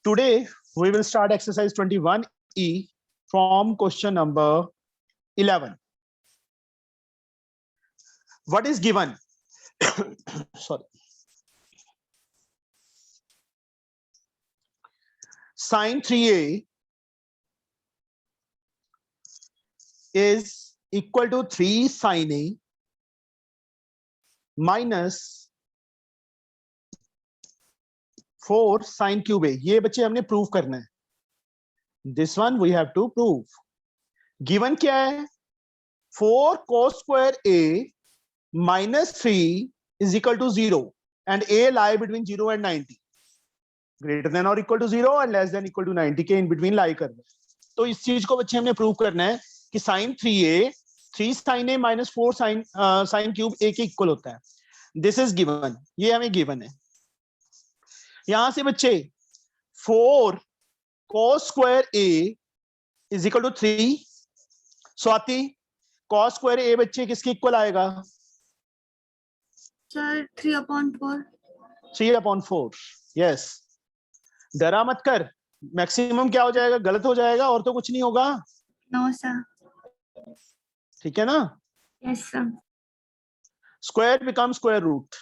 Today we will start exercise 21E from question number 11. What is given? Sorry. Sin 3a is equal to 3 sin a minus 4 sin cube a. ये बच्चे हमने prove करना है. This one we have to prove. Given क्या है? 4 cos square a minus 3 is equal to 0 and a lie between 0 and 90. Greater than or equal to 0 and less than equal to 90 के in between lie करना है. तो इस चीज को बच्चे हमने प्रूव करना है कि sin 3a 3 sin a minus 4 sin cube a के इक्वल होता है. This is given. ये हमें given है. यहां से बच्चे 4 cos square a is equal to 3. Swati cos square a बच्चे किसके इक्वल आएगा? सर 3/4. 3/4. यस. डरा मत कर. मैक्सिमम क्या हो जाएगा? गलत हो जाएगा और तो कुछ नहीं होगा. No sir. ठीक है ना? Yes sir. Square become square root.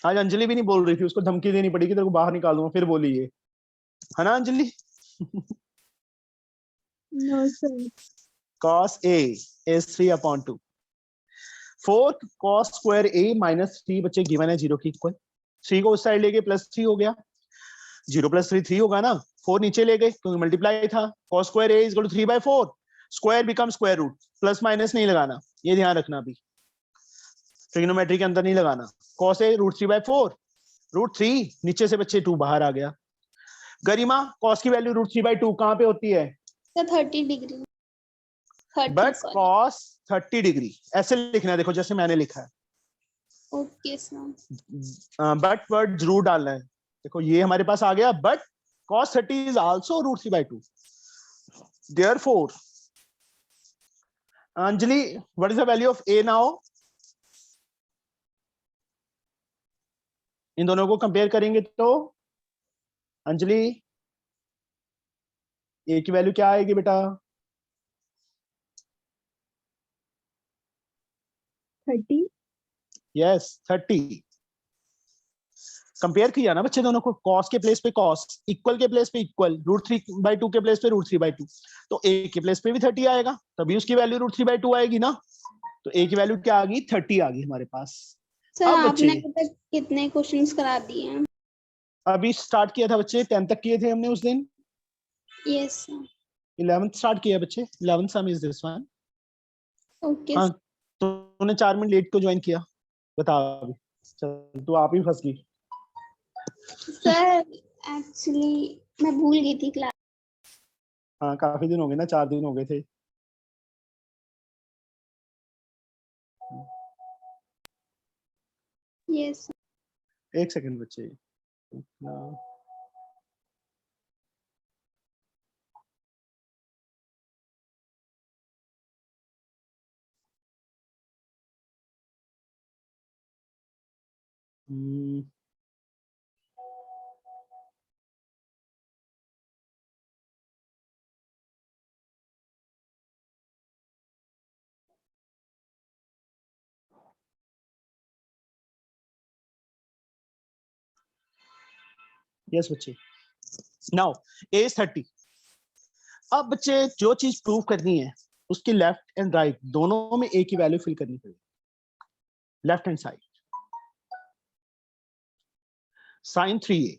आज अंजलि भी नहीं बोल रही थी, उसको धमकी देनी पड़ी कि तेरे को बाहर निकाल दूंगा, फिर बोली ये, है ना Anjali? No sir. cos a is 3/2. 4 cos square a minus 3 बच्चे गिवन है 0 के इक्वल. 3 को उस साइड ले गए प्लस 3 हो गया. 0 प्लस 3 3 होगा ना. 4 नीचे ले गए क्योंकि मल्टीप्लाई था. cos square a is equal to 3/4. Square become square root. Plus minus नहीं लगाना, ये ध्यान रखना. अभी ट्रिग्नोमेट्री के अंदर नहीं लगाना. cos a root 3/4. रूट 3 नीचे से बच्चे 2 बाहर आ गया. गरिमा cos की वैल्यू रूट 3/2 कहाँ पे होती है? 30 डिग्री. बट cos 30 डिग्री ऐसे लिखना है. देखो जैसे मैंने लिखा है. Okay sir. बट वर्ड जरूर डालना है. देखो ये हमारे पास आ गया. But cos 30 is also root 3/2. Therefore, Anjali, what is the value of a now? इन दोनों को कंपेयर करेंगे तो अंजलि a की वैल्यू क्या आएगी बेटा? 30. यस 30. कंपेयर किया ना बच्चे दोनों को. cos के प्लेस पे cos, इक्वल के प्लेस पे इक्वल, रूट 3/2 के प्लेस पे रूट 3/2. तो a के प्लेस पे भी 30 आएगा, तभी उसकी वैल्यू रूट 3/2 आएगी ना. तो a की वैल्यू क्या आ गई? 30 आ गई हमारे पास. सर अब आपने बच्चे अभी तक कितने क्वेश्चंस करा दिए हैं? अभी स्टार्ट किया था बच्चे. 10 तक किए थे हमने उस दिन. Yes sir. 11th स्टार्ट किया बच्चे. 11th some is this one. Okay हाँ, तूने 4 मिनट लेट को ज्वाइन किया. बता अभी. चल तू आप ही फंस गई. सर. एक्चुअली मैं भूल गई थी क्लास. हाँ काफी दिन हो गए ना, 4 दिन हो गए थे. यस. एक सेकंड बच्चे. यस बच्चे. Now a is 30. अब बच्चे जो चीज प्रूव करनी है उसकी लेफ्ट एंड राइट दोनों में a की वैल्यू फिल करनी पड़ेगी. Left hand side sin 3a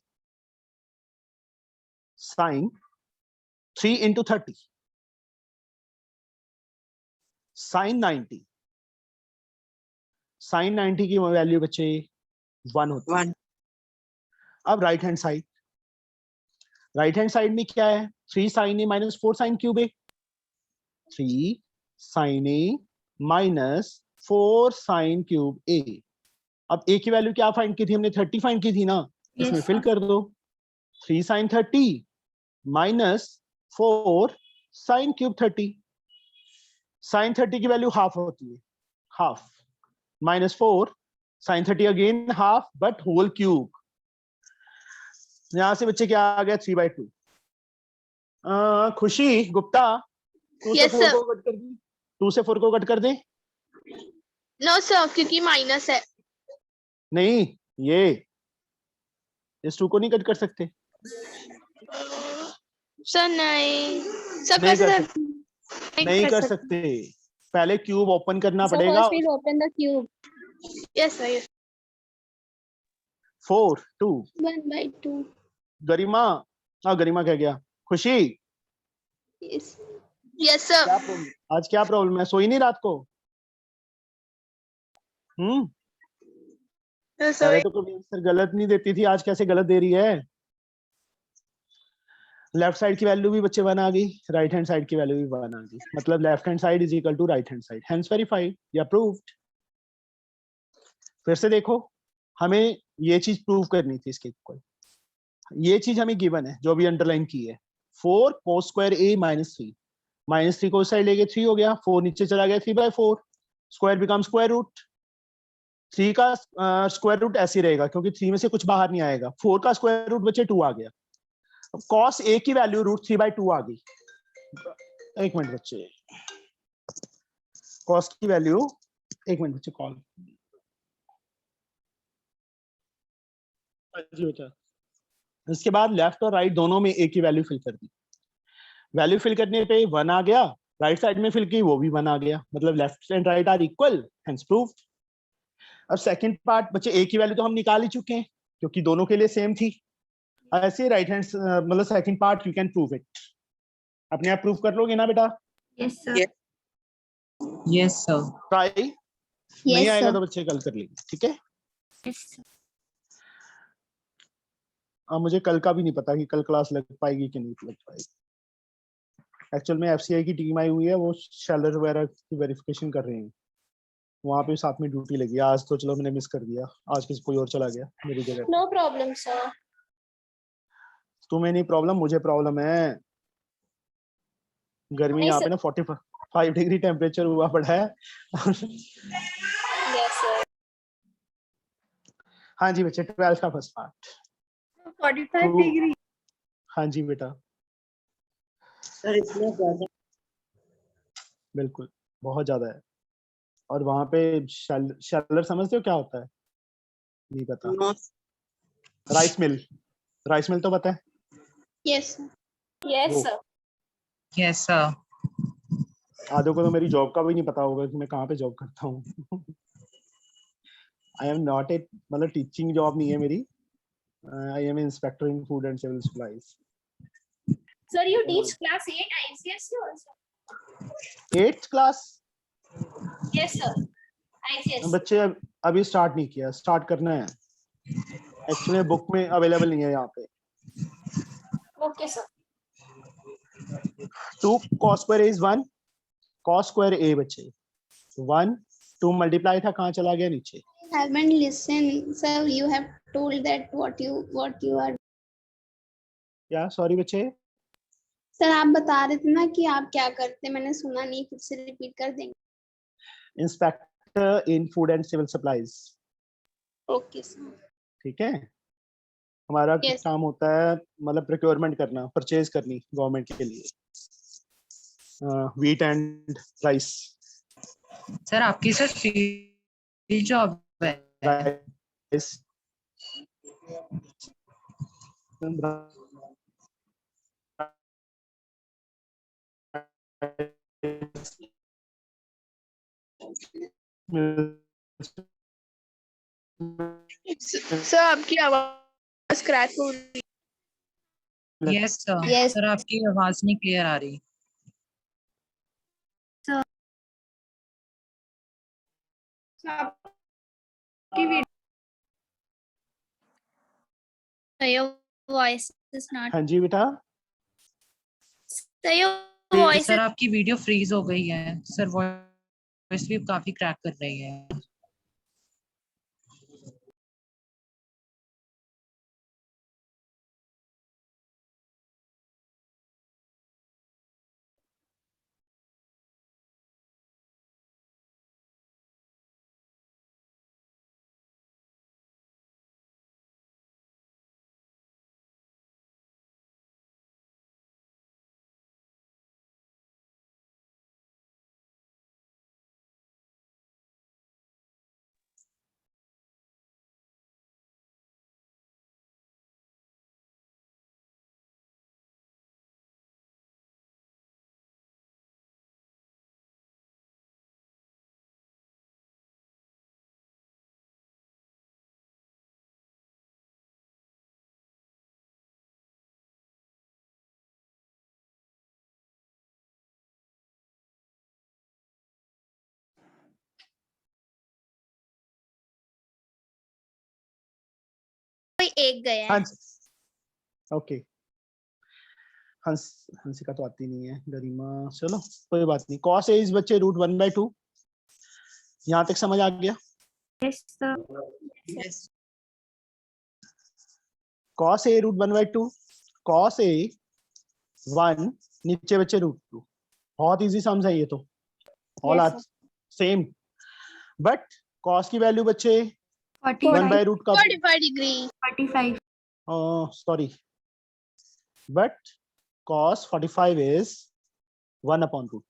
sin 3 into 30 sin 90. sin 90 की वैल्यू बच्चे 1 होती है. अब right hand side. Right hand side में क्या है? 3 sin a minus 4 sin cube a. 3 sin a minus 4 sin cube a. अब a की वैल्यू क्या फाइंड की थी हमने? 30 फाइंड की थी ना. इसमें फिल कर दो. 3 sin 30 minus 4 sin cube 30. sin 30 की वैल्यू हाफ होती है. Half minus 4 sin 30 again half but whole cube. यहां से बच्चे क्या आ गया 3/2। खुशी गुप्ता 2 से Yes, 4 sir. को कट कर दी, 2 से 4 को कट कर दे। No, sir, क्योंकि माइनस है। नहीं, ये इस 2 को नहीं कट कर सकते। सर नहीं, सर नहीं कैसे कर सर सकते, नहीं कर सकते। पहले क्यूब ओपन करना So पड़ेगा। first we'll open the cube. Yes, sir. Yes. 4 2 1/2. गरिमा, गरिमा कह गया, खुशी Yes. Yes, sir. क्या प्रॉब्लम, आज क्या प्रॉब्लम है, सोई नहीं रात को? Yes, पहले sir. तो कभी आंसर गलत नहीं देती थी, आज कैसे गलत दे रही है? लेफ्ट साइड की वैल्यू भी बच्चे 1 आ गई, राइट हैंड साइड की वैल्यू भी 1 आ गई, मतलब left hand side is equal to right hand side, hence verified या प्रूव्ड। फिर से देखो, हमें ये चीज प्रूव करनी थी इसके इक्वल। ये चीज हमें गिवन है जो भी अंडरलाइन की है, 4 cos स्क्वायर a -3, -3 को साइड लेके 3 हो गया, 4 नीचे चला गया 3/4, स्क्वायर बिकम स्क्वायर रूट। 3 का स्क्वायर रूट ऐसे रहेगा क्योंकि 3 में से कुछ बाहर नहीं आएगा, 4 का स्क्वायर रूट बच्चे 2 आ गया। अब cos a की वैल्यू √3/2 आ गई। एक मिनट बच्चे, cos की वैल्यू, एक मिनट बच्चे कॉल जी बेटा। इसके बाद लेफ्ट और राइट दोनों में a की वैल्यू फिल कर दी, वैल्यू फिल करने पे 1 आ गया, राइट साइड में फिल की वो भी 1 आ गया, मतलब left and right are equal, hence proved. अब सेकंड पार्ट बच्चे a की वैल्यू तो हम निकाल ही चुके हैं क्योंकि दोनों के लिए सेम थी। ऐसे राइट हैंड मतलब second part you can prove it, अपने आप प्रूव कर लोगे ना बेटा? Yes, sir. Yes, sir. Try, नहीं Yes, आएगा sir. तो बच्चे कल कर लेंगे, ठीक है? Yes, sir. अब मुझे कल का भी नहीं पता कि कल क्लास लग पाएगी कि नहीं लग पाएगी। एक्चुअल में एफसीआई की टीम आई हुई है, वो शेलर वगैरह की वेरिफिकेशन कर रहे हैं, वहां पे साथ में ड्यूटी लगी। आज तो चलो मैंने मिस कर दिया, आज किसी कोई और चला गया मेरी जगह पे। No problem, sir. तुम्हें नहीं प्रॉब्लम, मुझे प्रॉब्लम है। गर्मी नहीं यहाँ sir. पे ना 45 डिग्री टेम्परेचर हुआ पड़ा है। Yes, sir. हाँ जी बच्चे, 12th का फर्स्ट पार्ट। 45 तो- degree. हाँ जी बेटा, Sir, इतना ज़्यादा बिल्कुल बहुत ज्यादा है। और वहां पे शेलर समझते हो क्या होता है? नहीं पता। no, rice mill, rice mill तो पता है? Yes, sir. Yes, वो sir. yes, sir. आधो को तो मेरी जॉब का भी नहीं पता होगा कि मैं कहाँ पे जॉब करता हूँ। आई एम नॉट ए, मतलब टीचिंग जॉब नहीं है मेरी, I am inspector in food and civil supplies. Sir, you teach class 8 ICSE also? 8th class? Yes, sir. ICSE. बच्चे अभी स्टार्ट नहीं किया, स्टार्ट करना है। एक्चुअली बुक में अवेलेबल नहीं है यहाँ पे। Okay, sir. 2 cos square a is 1, cos square a बच्चे 1, 2 मल्टीप्लाई था, कहाँ चला गया? नीचे। Haven't listened, sir. You have told that what you are. क्या? सॉरी बच्चे, सर आप बता रहे थे ना कि आप क्या करते हैं, मैंने सुना नहीं, फिर से रिपीट कर देंगे? Inspector in food and civil supplies. Okay sir. ठीक है, हमारा Yes. काम होता है मतलब प्रोक्योरमेंट करना, परचेज करनी गवर्नमेंट के लिए, व्हीट एंड राइस। Sir, आपकी सर फील्ड जॉब है। राइस सर आपकी आवाज क्रैक हो रही Yes, sir. Yes. सर आपकी आवाज नहीं क्लियर आ रही। है. आपकी वीडियो वॉइस इज नॉट. हाँ जी बेटा, सर वॉइस सर आपकी वीडियो फ्रीज हो गई है। सर वॉइस भी काफी क्रैक कर रही है। कोई एक गया है। हाँ ओके, हंसिका तो आती नहीं है, गरिमा, चलो कोई बात नहीं। cos a इस बच्चे √1/2, यहाँ तक समझ आ गया। Yes sir. yes. cos a √1/2, cos a 1, नीचे बच्चे √2। बहुत इजी सम्स है ये तो, all are same. But cos की वैल्यू बच्चे 1/√, का 45 degree. 45। Sorry, but cos 45 is 1/√2।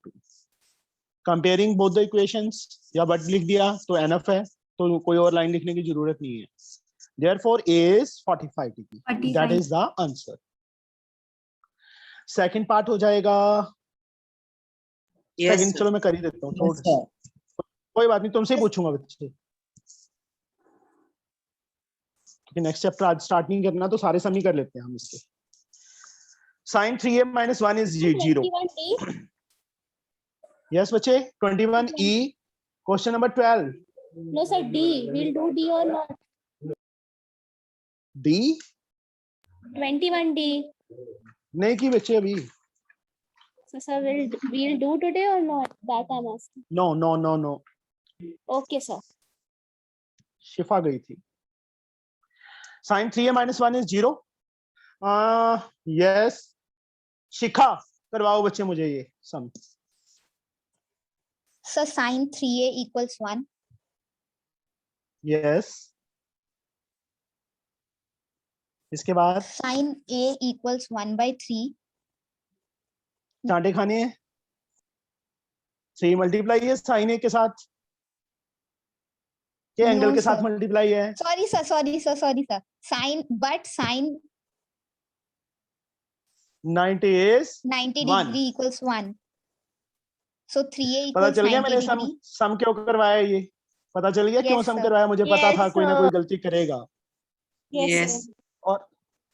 Comparing both the equations, या बट लिख दिया तो एनफ है, तो कोई और लाइन लिखने की जरूरत नहीं है। Therefore a is 45 degree, that is the answer। Second part हो जाएगा। Yes, second sir. चलो मैं कर ही देता हूँ Yes, थोड़ा, sir. कोई बात नहीं, तुमसे ही पूछूंगा बच्चे, क्योंकि नेक्स्ट चैप्टर आज स्टार्ट नहीं करना, तो सारे सम ही कर लेते हैं हम इसके। sin 3a - 1 is 0। यस बच्चे, 21e, question number 12। No sir, D will do D or not. D 21 D. नहीं की बच्चे अभी, So sir, we'll do today or not? That I'm asking. No no no no, Okay sir. शिफा गई थी। sin 3a - 1 is 0। Yes, शिखा करवाओ बच्चे मुझे ये सम। So sin 3a equals 1. Yes, इसके बाद Sin a equals 1/3. चांटे खाने हैं, 3 मल्टीप्लाई है साइन ए के साथ, के No, एंगल के साथ sir. मल्टीप्लाई है। Sorry sir. Sin 90 is 90 1। degree equals 1. So 3a पता equals चल गया 90 मैंने सम degree. सम क्यों करवाया ये, पता चल गया क्यों Yes, सम sir. करवाया, मुझे पता था Yes, कोई ना sir. कोई गलती करेगा। Yes. Yes.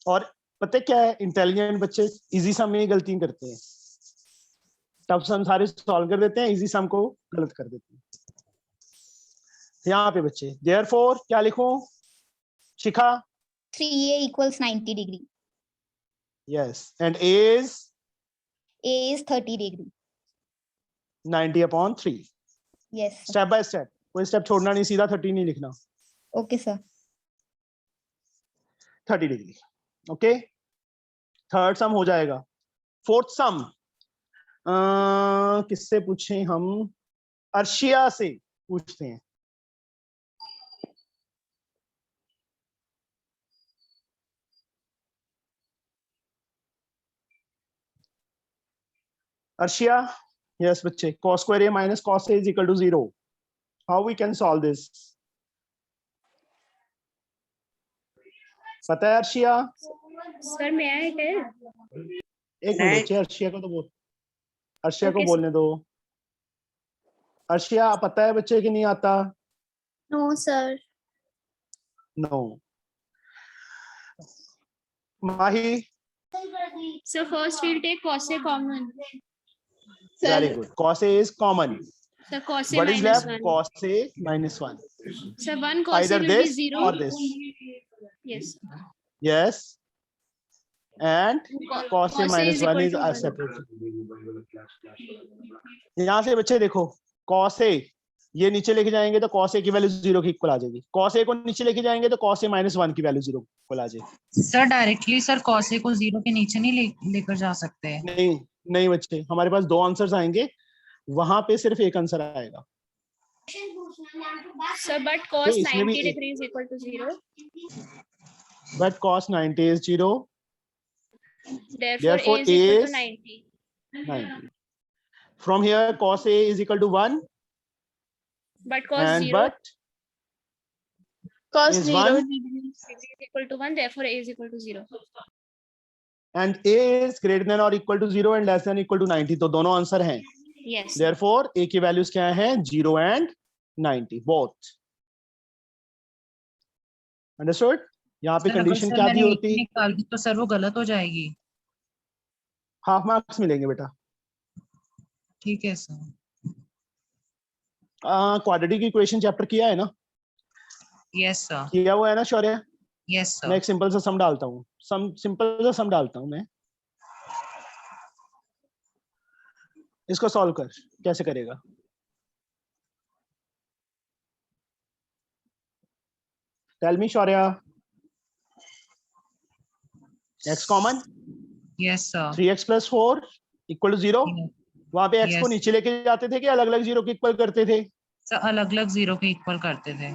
और पता है क्या है, इंटेलिजेंट बच्चे इजी सम में ही गलती करते हैं, टफ सम सारे सॉल्व कर देते हैं, इजी सम को गलत कर देते हैं। यहाँ पे बच्चे देयरफॉर क्या लिखूं शिखा? 3a equals 90 degree. Yes, and a A is 30 degree. 90/3। Yes, sir. Step by step, कोई स्टेप छोड़ना नहीं, सीधा 30 नहीं लिखना, Okay, sir. 30 degree. Okay, third सम हो जाएगा। फोर्थ सम किससे पूछें हम? अर्शिया से पूछते हैं। अर्शिया, यस बच्चे, cos square a minus cos a is equal to 0. How we can solve this? पता है Arshiya? Sir, may I tell? एक मिनट बच्चे, अर्शिया को तो बोल, अर्शिया को Okay, बोलने दो। अर्शिया पता है बच्चे कि नहीं आता? No sir. No. Mahi? So first we'll take cos A common. Very good. Cos a is common. So cos A What is minus left? 1. Cos a minus 1. So 1 cos Either A will be this 0. or this. Yes. Yes. And cos a A minus is 1 equal is to a 1. separate. यहाँ से बच्चे देखो, cos a ये नीचे लेके जाएंगे तो cos a की वैल्यू 0 के इक्वल आ जाएगी, cos a को नीचे लेके जाएंगे तो cos a minus 1 की वैल्यू 0 के इक्वल आ जाएगी। Sir directly sir cos A को 0 के नीचे नहीं लेकर जा सकते हैं। नहीं नहीं बच्चे, हमारे पास दो आंसर्स आएंगे, वहां पे सिर्फ एक आंसर आएगा। So but cos इसमें भी 90 degree is equal to 0. But cos 90 is 0. Therefore A is equal to is 90. 90. From here cos a is equal to 1, But cos and 0 but cos is 0 1. degree is equal to 1. Therefore A is equal to 0. and a is greater than or equal to 0 and less than equal to 90, तो दोनों answer हैं। Yes. Therefore a की values क्या हैं? 0 and 90 both. Understood? यहाँ पे sir अगर condition sir क्या दी मैंने होती? एक निकाल दी तो सर वो गलत हो जाएगी। हाफ मार्क्स मिलेंगे बेटा। ठीक है सर। क्वाड्रेटिक इक्वेशन चैप्टर किया है ना? Yes sir. किया हुआ है ना शौर्य? Yes, मैं sir. एक सिंपल सा सम डालता हूँ, सिंपल सा सम डालता हूँ मैं। इसको सॉल्व कर, कैसे करेगा? Tell me Shaurya. x common, Yes, sir. 3x + 4 = 0। Yeah. वहां पे x को Yes. नीचे लेके जाते थे कि अलग अलग जीरो के इक्वल करते थे? सर अलग अलग जीरो के इक्वल करते थे।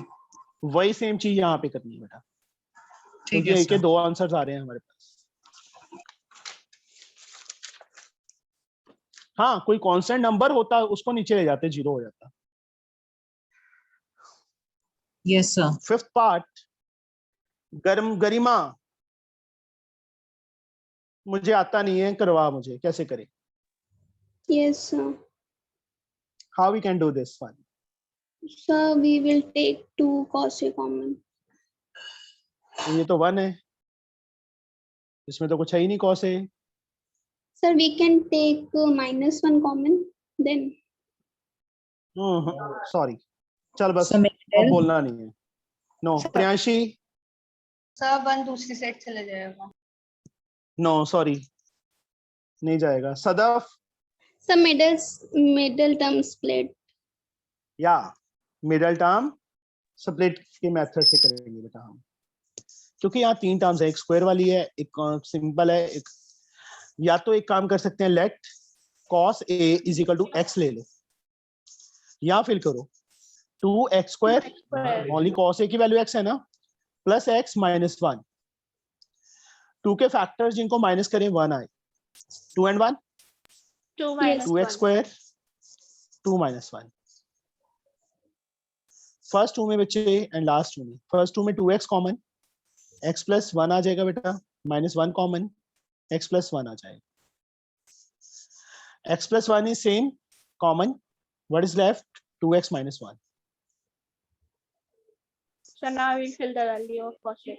वही सेम चीज यहाँ पे करनी है बेटा, ठीक क्योंकि है एक के सर। दो आंसर्स आ रहे हैं हमारे पास। हाँ, कोई कांस्टेंट नंबर होता उसको नीचे ले जाते, 0 हो जाता। Yes sir. फिफ्थ पार्ट, गरिमा, मुझे आता नहीं है, करवा मुझे, कैसे करें? Yes, sir. How we can do this one? Sir, we will take 2 cos A common. ये तो 1 है, इसमें तो कुछ है ही नहीं cos A। Sir, we can take -1 common then. Sorry, चल बस, So, अब बोलना नहीं है। नो प्रियांशी, सब 1 दूसरी साइड चले जाएगा। नो सॉरी, नहीं जाएगा। Sadaf, Sir, middle term split. या मिडल टर्म स्प्लिट के मेथड से करेंगे बेटा हम, क्योंकि यहाँ 3 टर्म्स है, एक स्क्वायर वाली है, एक सिंपल है, एक या तो एक काम कर सकते हैं, लेट cos A = x ले लो, या फिर करो 2x², ओनली cos A की वैल्यू x है ना, प्लस x - 1, 2 के फैक्टर्स जिनको माइनस करें 1 आए, 2 and 1 2 Yes. 2x², 2 - 1। फर्स्ट 2 में बच्चे एंड लास्ट 2 में, फर्स्ट 2 में 2x कॉमन, x + 1 आ जाएगा बेटा, -1 कॉमन, x + 1 आ जाएगा, x + 1 is same common, what is left? 2x - 1। So now we fill the value of cos A.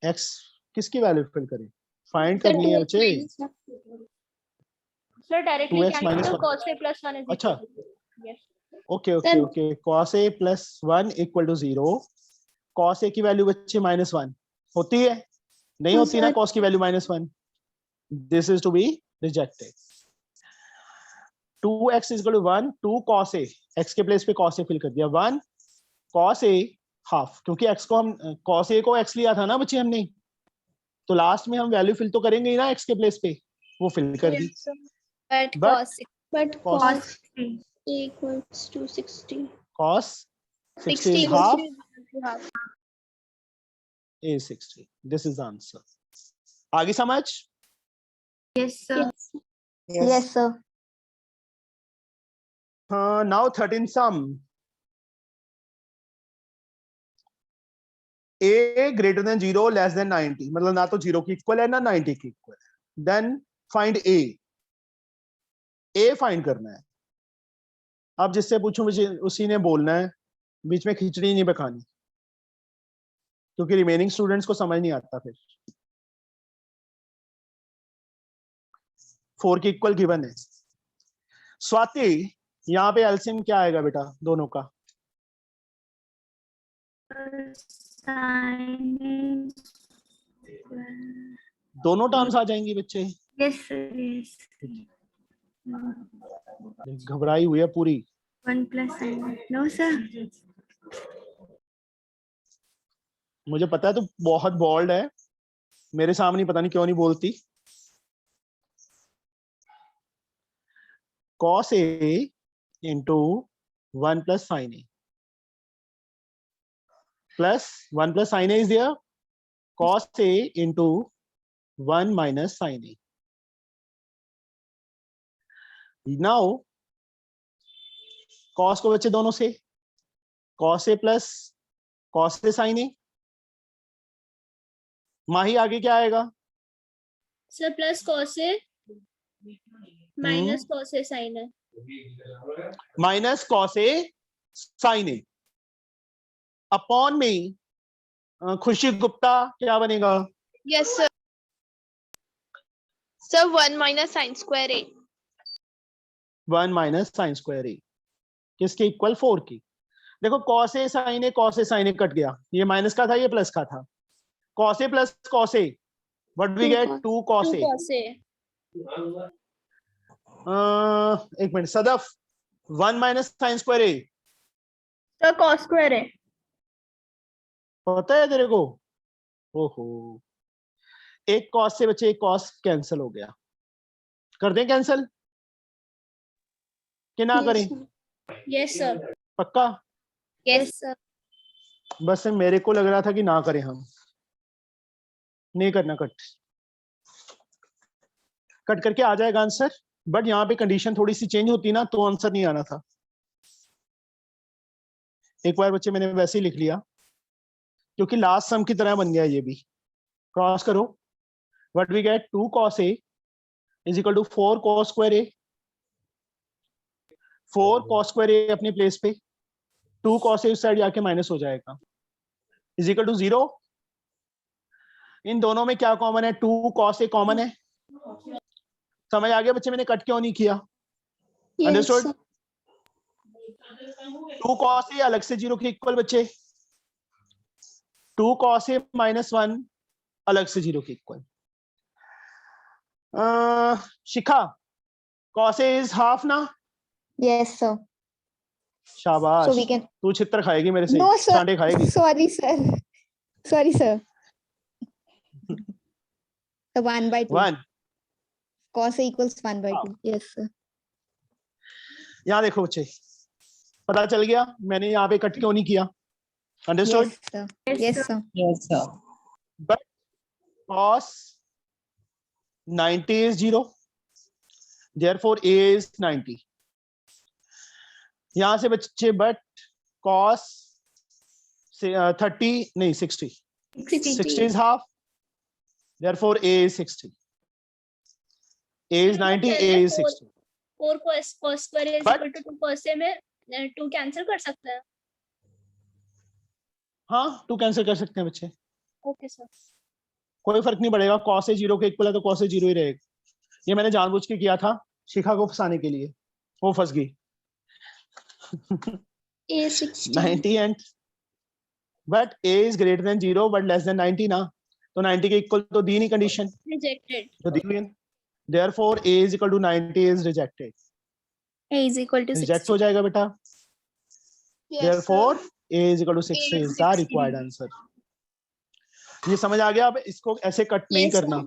x किसकी वैल्यू फिल करें? Find Sir, करनी है 2x बच्चे। -1. Sir directly 2x can minus do 1. cos A + 1 is अच्छा। equal to 0. Yes. Okay okay Sir- okay, cos A + 1 = 0। cos A की value बच्चे -1 होती है, नहीं हाँ, होती ना sir. cos की value -1, this is to be rejected. 2x = 1, 2 cos A, x के प्लेस पे cos A फिल कर दिया, 1 cos A हाफ, क्योंकि x को हम cos A को x लिया था ना बच्चे हमने, तो लास्ट में हम वैल्यू फिल तो करेंगे ही ना x के प्लेस पे, वो फिल कर दी। Yes, sir. But But- cos But Cos- cos A = 60. cos 60 is 60 half, half. A 60, this is the answer। आगे समझ? Yes, sir. Yes, sir. now 13 sum, A greater than 0 less than 90, मतलब ना तो 0 की equal है ना 90 की इक्वल है। देन फाइंड A फाइंड करना है। अब जिससे पूछूं मुझे उसी ने बोलना है, बीच में खिचड़ी नहीं पकानी, क्योंकि रिमेनिंग स्टूडेंट्स को समझ नहीं आता फिर। 4 की इक्वल गिवन है। स्वाति, यहाँ पे एलसीएम क्या आएगा बेटा दोनों का? दोनों टर्म्स आ जाएंगी बच्चे। Yes, sir. Yes. घबराई हुई है पूरी। 1 + sin. No, sir. मुझे पता है तू बहुत बोल्ड है, मेरे सामने पता नहीं क्यों नहीं बोलती। cos A into 1 + sin A plus 1 + sin A is there, cos A into 1 - sin A। now cos को बच्चे दोनों से, cos A plus cos A sin A। माही आगे क्या आएगा? Sir, plus cos A minus cos A sin A. Minus cos A sin A upon में खुशी गुप्ता क्या बनेगा? Yes, sir. Sir, 1 - sin² A. 1 - sin² A किसके इक्वल? 4 की। देखो cos a sin a cut गया, ये माइनस का था, ये प्लस का था. cos a plus cos a, what we get? 2 cos a. एक minute Sadaf, 1 minus sine square a sir cos square है। पता है तेरे को? ओहो, एक cos से बच्चे एक cos कैंसिल हो गया. कर दें कैंसिल कि ना करें? Yes sir. पक्का? Yes sir. बस मेरे को लग रहा था कि ना करें, हम नहीं करना. कट करके आ जाएगा आंसर, बट यहाँ पे कंडीशन थोड़ी सी चेंज होती ना तो आंसर नहीं आना था. एक बार बच्चे मैंने वैसे ही लिख लिया क्योंकि लास्ट सम की तरह बन गया ये भी. क्रॉस करो, what we get? 2 cos a is equal to 4 cos square a. 4 cos square a अपने प्लेस पे, 2 cos a उस साइड जाके माइनस हो जाएगा, इज इक्वल टू 0. इन दोनों में क्या कॉमन है? 2 cos a कॉमन है. समझ आ गया बच्चे मैंने कट क्यों नहीं किया? अंडरस्टूड? 2 cos a अलग से 0 के इक्वल बच्चे, 2 cos a माइनस 1 अलग से 0 के equal. Shikha, cos a is half ना? Yes, sir. शाबाश. So we can. तू छित्र खाएगी मेरे से, No, sir. चांटे खाएगी. Sorry, sir. Sorry, sir. The 1 by 2. 1. Cos A equals 1 by 2. Yes, sir. यहाँ देखो बच्चे, पता चल गया मैंने यहाँ पे कट क्यों नहीं किया. Understood? Yes, sir. Yes, sir. Yes, sir. But cos 90 is 0, therefore a is 90. यहां से बच्चे बट cos 30 नहीं 60 is half, therefore a is 60. a is 90, a is 60. 4 cos square is But- equal to 2 cos a में 2 cancel कर सकते हैं। हाँ 2 cancel कर सकते हैं बच्चे, ओके सर। कोई फर्क नहीं पड़ेगा. cos a 0 के इक्वल है तो cos a 0 ही रहेगा. ये मैंने जानबूझ के किया था शिखा को फंसाने के लिए, वो फंस गई. A 60. 90 and but a is greater than 0 but less than 90 ना, तो 90 के इक्वल तो दी नहीं कंडीशन, रिजेक्टेड। तो दी हुई है. therefore a is equal to 90 is rejected. A is equal to 60. Reject हो जाएगा बेटा. Yes, therefore sir. a is equal to 60 is is the 60. required answer. ये समझ आ गया? अब इसको ऐसे कट नहीं Yes, sir. करना,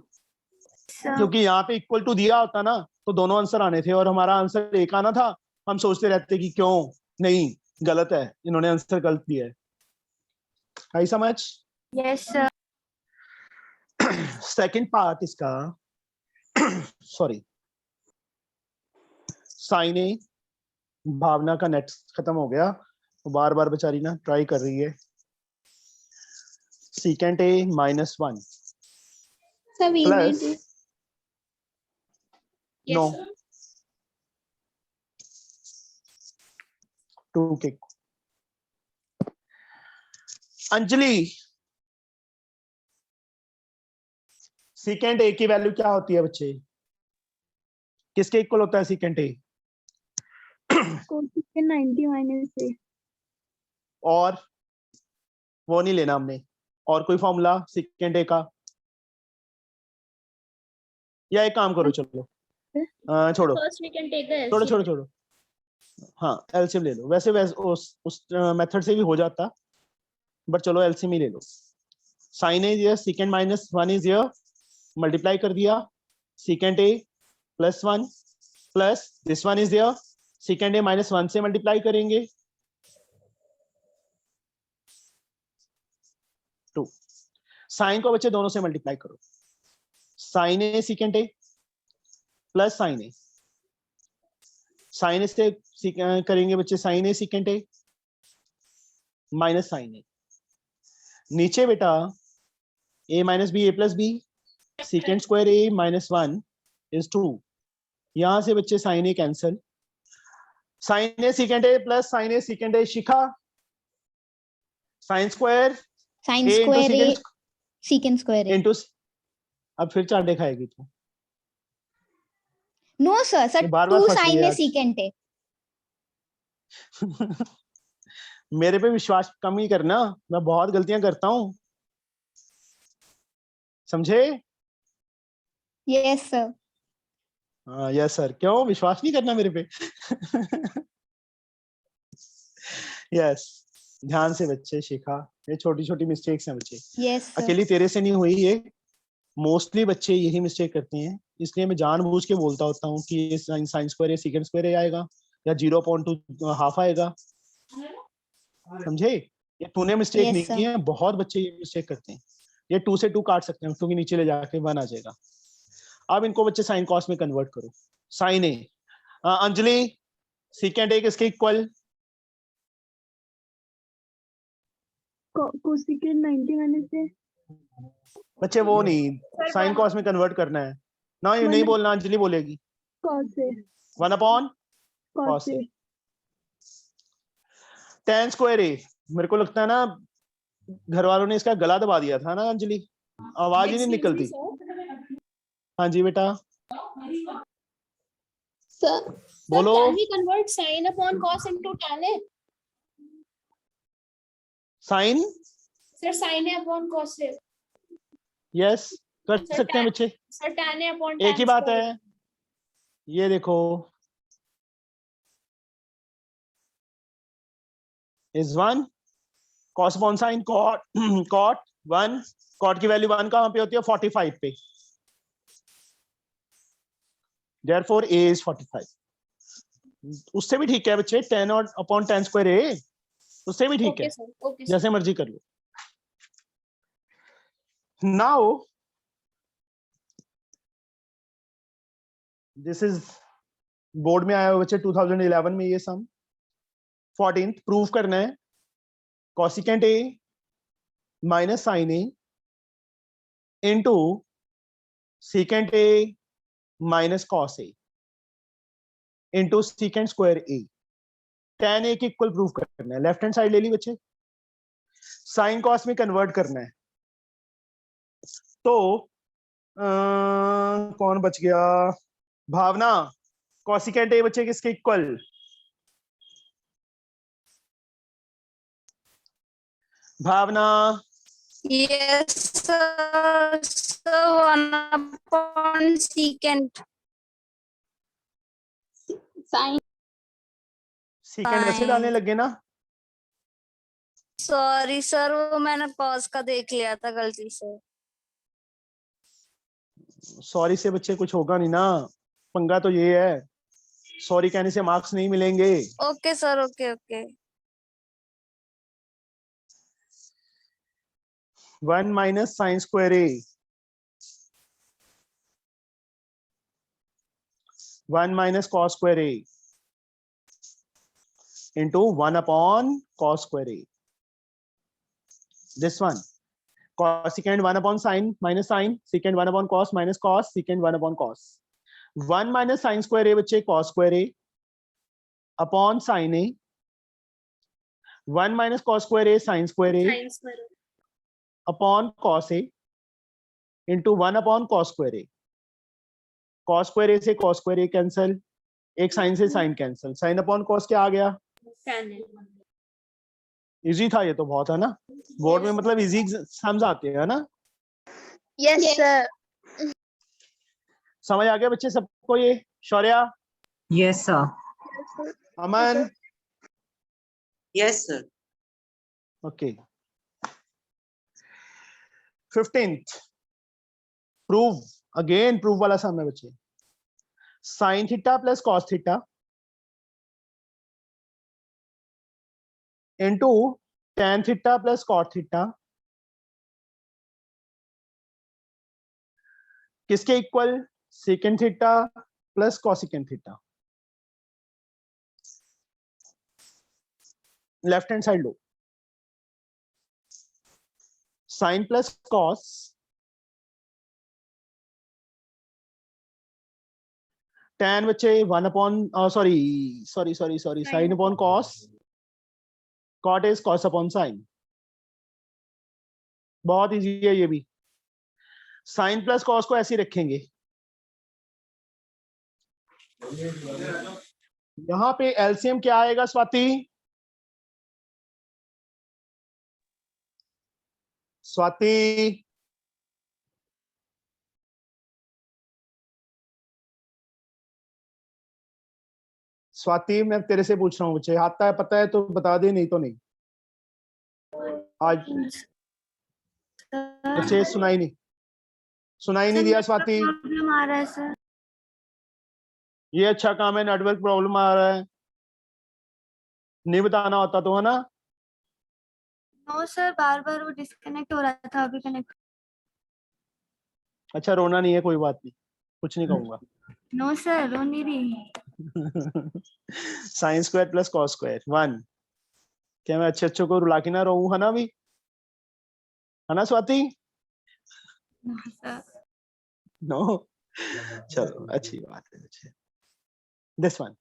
Sir. क्योंकि यहाँ पे इक्वल टू दिया होता ना तो दोनों आंसर आने थे और हमारा आंसर एक आना था. हम सोचते रहते कि क्यों नहीं, गलत है, इन्होंने आंसर गलत दिया है. आई समझ? Yes, sir. सेकंड पार्ट इसका सॉरी, साइन ए. भावना का नेट खत्म हो गया, वो बार बार बेचारी ना ट्राई कर रही है. Secant A minus 1 Sir, we plus need it. No yes sir. 2 के. अंजलि, सीकेंट ए की वैल्यू क्या होती है बच्चे? किसके इक्वल होता है secant A? Cosecant 90 minus A. और वो नहीं लेना हमने, और कोई फॉर्मूला सीकेंट ए का? या एक काम करो, चलो छोड़ो first we can take the छोड़ो छोड़ो छोड़ो, हाँ एलसीएम ले लो. वैसे उस मेथड से भी हो जाता, बट चलो एलसीएम ही ले लो. साइन ए दिया, secant minus 1 is here, multiply कर दिया. Secant A plus 1 plus this one is here, secant A minus 1 से मल्टीप्लाई करेंगे 2. साइन को बच्चे दोनों से मल्टीप्लाई करो. Sine A secant A plus sine A, sine A से करेंगे बच्चे sine A secant A minus sine A. नीचे बेटा a minus B, A plus B, secant square a minus 1 is 2. यहां से बच्चे sine A cancel. Sine A secant A plus sine A secant A. Shikha, sine square Sin a square A, into secant square A. Into, अब फिर चांटे खाएगी तू. No, sir. Sir, ये बार-बार 2 फंस रही sin है A आज. secant A. मेरे पे विश्वास कम ही करना, मैं बहुत गलतियां करता हूँ, समझे? Yes, sir. हाँ यस सर, क्यों विश्वास नहीं करना मेरे पे? यस, ध्यान से बच्चे शिखा, ये छोटी छोटी मिस्टेक्स हैं बच्चे, Yes, sir. अकेली तेरे से नहीं हुई ये, मोस्टली बच्चे यही मिस्टेक करते हैं, इसलिए मैं जानबूझ के बोलता होता हूँ कि ये साइन स्क्वायर या सीकेंड स्क्वायर आएगा या 0.2 हाफ आएगा, समझे? ये तूने मिस्टेक Yes, नहीं sir. की है, बहुत बच्चे ये मिस्टेक करते हैं, ये 2 से 2 काट सकते हैं क्योंकि नीचे ले जाके 1 आ जाएगा। अब इनको बच्चे साइन कॉस में कन्वर्ट करो, साइन ए, अंजलि सीकेंड ए किसके इक्वल? कोसेकेंड 90 माइनस ए। बच्चे वो नहीं, साइन कॉस में कन्वर्ट करना है ना, ये नहीं बोलना, अंजलि बोलेगी। Cos A. 1 upon cos A, tan square ए, मेरे को लगता है ना घर वालों ने इसका गला दबा दिया था ना अंजलि, आवाज ही नहीं निकलती। हाँ जी बेटा सर बोलो। Can we convert sin upon cos into tan A? Sine, Sir, sin A upon cos A. Yes कर Sir, सकते हैं बच्चे, Sir, tan A upon एक tan ही बात square. है, ये देखो is 1 cos upon sin cot cot 1, cot की वैल्यू 1 कहां पे होती है? 45 पे, therefore a is 45। उससे भी ठीक है बच्चे, 10 और अपॉन tan स्क्वायर a, उससे भी ठीक Okay, है, sir. Okay, sir. जैसे मर्जी कर लो। नाउ दिस इज बोर्ड में आया हुआ बच्चे 2011 में, ये सम 14th प्रूव करना है, cosecant a minus sine A into secant a minus cos A into secant square A, tan a के इक्वल प्रूव करना है। लेफ्ट हैंड साइड ले ली बच्चे, साइन कॉस में कन्वर्ट करना है, तो कौन बच गया? भावना, cosecant a बच्चे किसके इक्वल? Bhavna Yes, sir. So 1 upon secant. Sine secant ऐसे Fine. डालने लगे ना, सॉरी सर, वो मैंने कॉस का देख लिया था गलती से। सॉरी से बच्चे कुछ होगा नहीं ना, पंगा तो ये है, सॉरी कहने से मार्क्स नहीं मिलेंगे। Okay sir, okay okay. 1 minus sine square A, 1 minus cos square A into 1 upon cos square A, this one cosecant 1 upon sin minus sin, secant 1 upon cos minus cos, secant 1 upon cos, 1 minus sin square a बच्चे cos square a upon sin a, 1 minus cos square a sin square a Sin square. upon cos a into 1 upon cos square a, cos square a से cos square a cancel, एक sin से sin cancel, sin upon cos क्या आ गया? Tan A. Easy था ये तो बहुत, है ना? बोर्ड में मतलब इजी सम्स आते हैं, है ना? Yes, sir. समझ आ गया बच्चे सबको ये? Shaurya, Yes, sir. Aman, Yes, sir. Okay. 15th prove, again prove वाला सम है बच्चे, sine theta plus cos theta into tan theta plus cot theta किसके इक्वल? Secant theta plus cosecant theta. Left hand side लो, साइन प्लस कॉस tan बच्चे 1 upon sorry sine upon cos, cot is cos upon sine, बहुत easy है ये भी। Sign plus cos को ऐसे ही रखेंगे, यहां पे एलसीएम क्या आएगा स्वाति? स्वाति, स्वाति मैं तेरे से पूछ रहा हूँ बच्चे, आता है पता है तो बता दे, नहीं तो नहीं। आज बच्चे सुनाई नहीं दिया स्वाति। प्रॉब्लम आ रहा है सर। ये अच्छा काम है, नेटवर्क प्रॉब्लम आ रहा है, नहीं बताना होता तो, है ना। नो सर, बार बार वो डिस्कनेक्ट हो रहा था, अभी कनेक्ट। अच्छा रोना नहीं है, कोई बात नहीं, कुछ नहीं कहूंगा। नो सर, रो नहीं रही। Sign square plus cos square 1। क्या मैं अच्छे अच्छे को रुला के ना रहूं, है ना भी, है ना स्वाति? No sir. नो, चलो अच्छी बात है बच्चे। This one,